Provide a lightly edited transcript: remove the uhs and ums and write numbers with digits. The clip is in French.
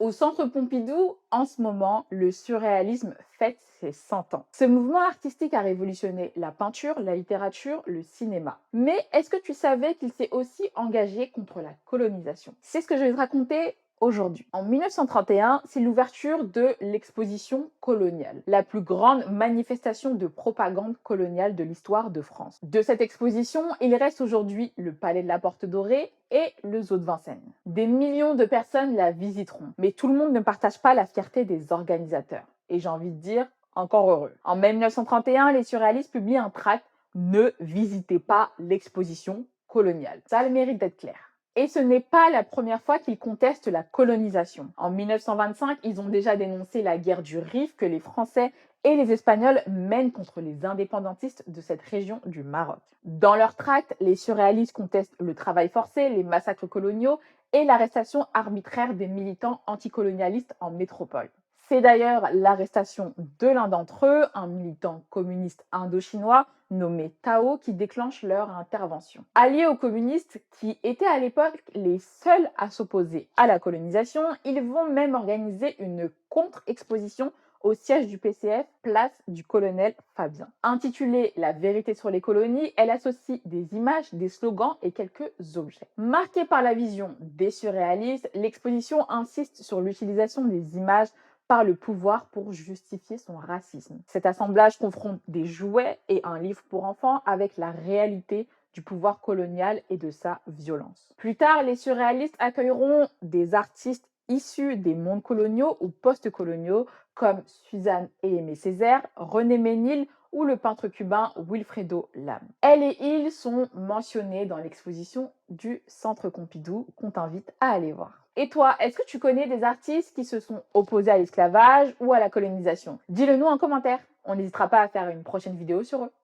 Au Centre Pompidou, en ce moment, le surréalisme fête ses 100 ans. Ce mouvement artistique a révolutionné la peinture, la littérature, le cinéma. Mais est-ce que tu savais qu'il s'est aussi engagé contre la colonisation? C'est ce que je vais te raconter aujourd'hui. En 1931, c'est l'ouverture de l'exposition coloniale, la plus grande manifestation de propagande coloniale de l'histoire de France. De cette exposition, il reste aujourd'hui le Palais de la Porte Dorée et le Zoo de Vincennes. Des millions de personnes la visiteront, mais tout le monde ne partage pas la fierté des organisateurs. Et j'ai envie de dire, encore heureux. En mai 1931, les surréalistes publient un tract: ne visitez pas l'exposition coloniale. Ça a le mérite d'être clair. Et ce n'est pas la première fois qu'ils contestent la colonisation. En 1925, ils ont déjà dénoncé la guerre du Rif que les Français et les Espagnols mènent contre les indépendantistes de cette région du Maroc. Dans leur tract, les surréalistes contestent le travail forcé, les massacres coloniaux et l'arrestation arbitraire des militants anticolonialistes en métropole. C'est d'ailleurs l'arrestation de l'un d'entre eux, un militant communiste indo-chinois nommé Tao, qui déclenche leur intervention. Alliés aux communistes, qui étaient à l'époque les seuls à s'opposer à la colonisation, ils vont même organiser une contre-exposition au siège du PCF, place du colonel Fabien. Intitulée La vérité sur les colonies, elle associe des images, des slogans et quelques objets. Marquée par la vision des surréalistes, l'exposition insiste sur l'utilisation des images par le pouvoir pour justifier son racisme. Cet assemblage confronte des jouets et un livre pour enfants avec la réalité du pouvoir colonial et de sa violence. Plus tard, les surréalistes accueilleront des artistes issus des mondes coloniaux ou post-coloniaux comme Suzanne et Aimé Césaire, René Ménil ou le peintre cubain Wilfredo Lam. Elle et ils sont mentionnés dans l'exposition du Centre Pompidou qu'on t'invite à aller voir. Et toi, est-ce que tu connais des artistes qui se sont opposés à l'esclavage ou à la colonisation? Dis-le nous en commentaire. On n'hésitera pas à faire une prochaine vidéo sur eux.